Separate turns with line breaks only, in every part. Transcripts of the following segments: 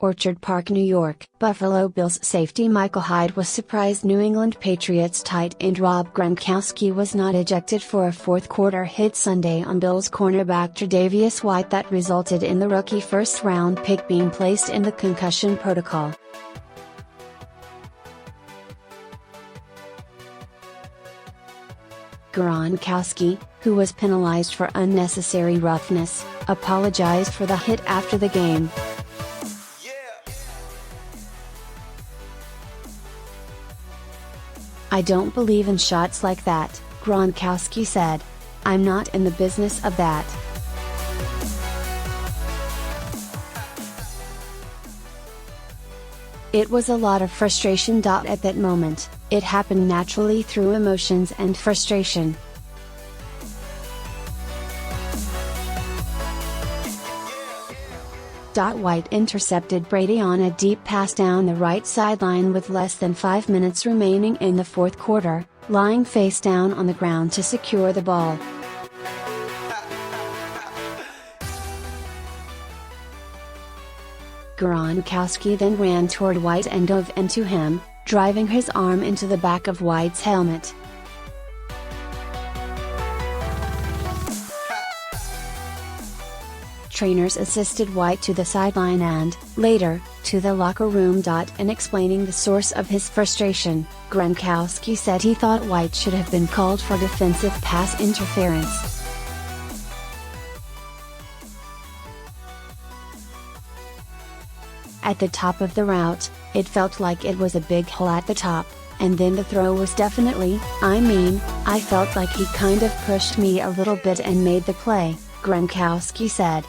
Orchard Park, New York. Buffalo Bills safety Michael Hyde was surprised New England Patriots tight end Rob Gronkowski was not ejected for a fourth-quarter hit Sunday on Bills cornerback Tre'Davious White that resulted in the rookie first-round pick being placed in the concussion protocol. Gronkowski, who was penalized for unnecessary roughness, apologized for the hit after the game. "I don't believe in shots like that," Gronkowski said. "I'm not in the business of that." "It was a lot of frustration. At that moment, it happened naturally through emotions and frustration." White intercepted Brady on a deep pass down the right sideline with less than 5 minutes remaining in the fourth quarter, lying face down on the ground to secure the ball. Gronkowski then ran toward White and dove into him, driving his arm into the back of White's helmet. Trainers assisted White to the sideline and, later, to the locker room. In explaining the source of his frustration, Gronkowski said he thought White should have been called for defensive pass interference. "At the top of the route, it felt like it was a big hole at the top, and then the throw was definitely, I felt like he kind of pushed me a little bit and made the play," Gronkowski said.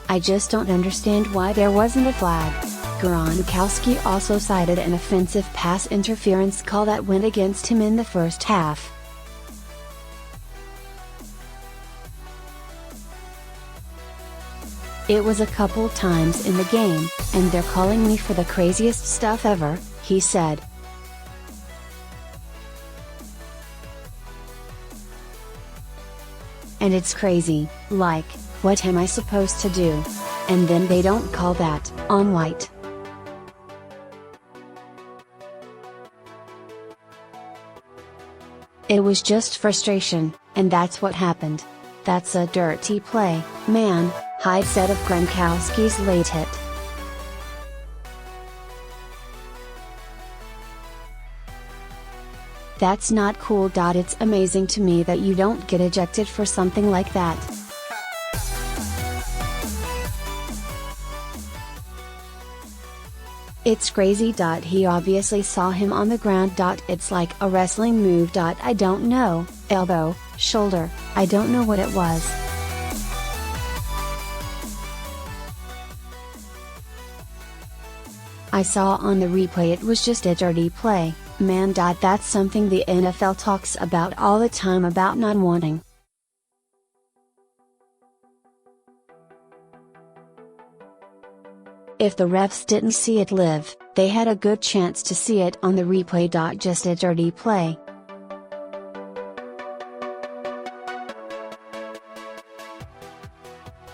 "I just don't understand why there wasn't a flag." Gronkowski also cited an offensive pass interference call that went against him in the first half. "It was a couple times in the game, and they're calling me for the craziest stuff ever," he said. "And it's crazy, like, what am I supposed to do? And then they don't call that on White." "It was just frustration, and that's what happened. That's a dirty play, man," Hyde said of Gronkowski's late hit. "That's not cool. It's amazing to me that you don't get ejected for something like that." "It's crazy. He obviously saw him on the ground. It's like a wrestling move. I don't know, elbow, shoulder, I don't know what it was." "I saw on the replay it was just a dirty play, man. That's something the NFL talks about all the time about not wanting." "If the refs didn't see it live, they had a good chance to see it on the replay. Just a dirty play."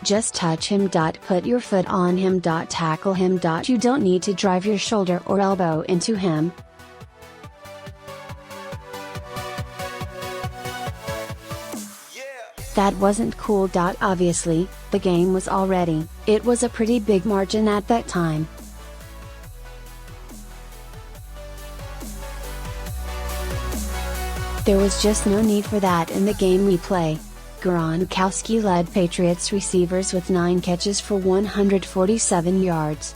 "Just touch him. Put your foot on him. Tackle him. You don't need to drive your shoulder or elbow into him." "That wasn't cool. Obviously, the game was already, it was a pretty big margin at that time." "There was just no need for that in the game replay." Gronkowski led Patriots receivers with 9 catches for 147 yards.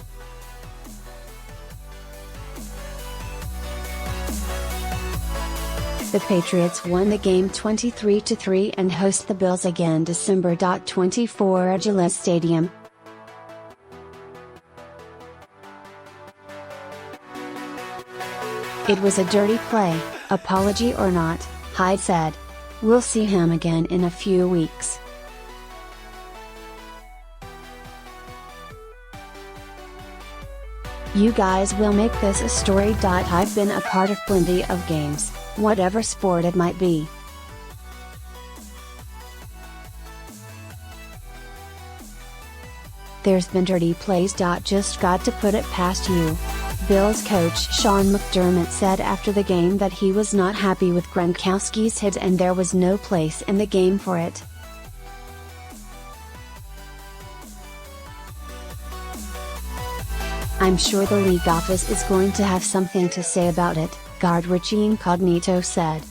The Patriots won the game 23-3 and host the Bills again December 24 at Gillette Stadium. "It was a dirty play, apology or not," Hyde said. "We'll see him again in a few weeks." "You guys will make this a story. I've been a part of plenty of games, whatever sport it might be. There's been dirty plays. Just got to put it past you. Bills coach Sean McDermott said after the game that he was not happy with Gronkowski's hit and there was no place in the game for it. I'm sure the league office is going to have something to say about it, guard Richie Incognito said.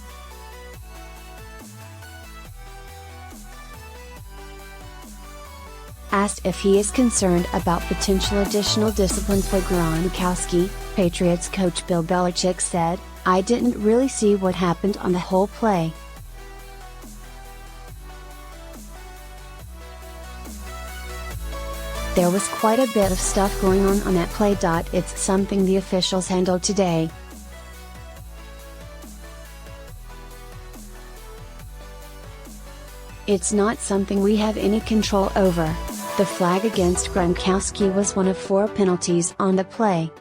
Asked if he is concerned about potential additional discipline for Gronkowski, Patriots coach Bill Belichick said, "I didn't really see what happened on the whole play. There was quite a bit of stuff going on that play. It's something the officials handled today. It's not something we have any control over." The flag against Gronkowski was one of 4 penalties on the play.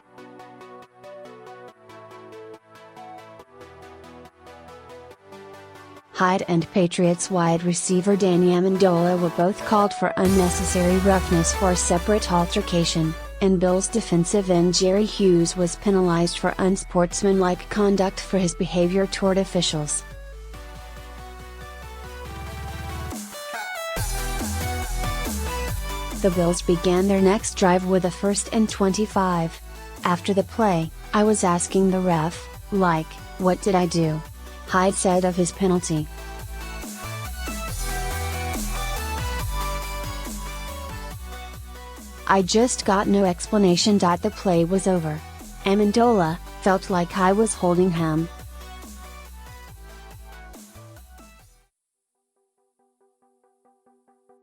Hyde and Patriots wide receiver Danny Amendola were both called for unnecessary roughness for a separate altercation, and Bills defensive end Jerry Hughes was penalized for unsportsmanlike conduct for his behavior toward officials. The Bills began their next drive with a 1st and 25. After the play, "I was asking the ref, like, what did I do?" Hyde said of his penalty. "I just got no explanation. The play was over. Amendola felt like I was holding him.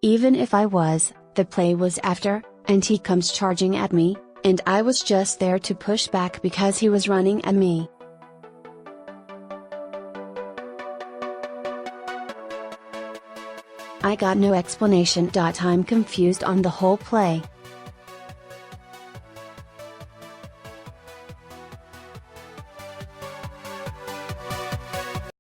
Even if I was, the play was after, and he comes charging at me, and I was just there to push back because he was running at me." "I got no explanation. I'm confused on the whole play.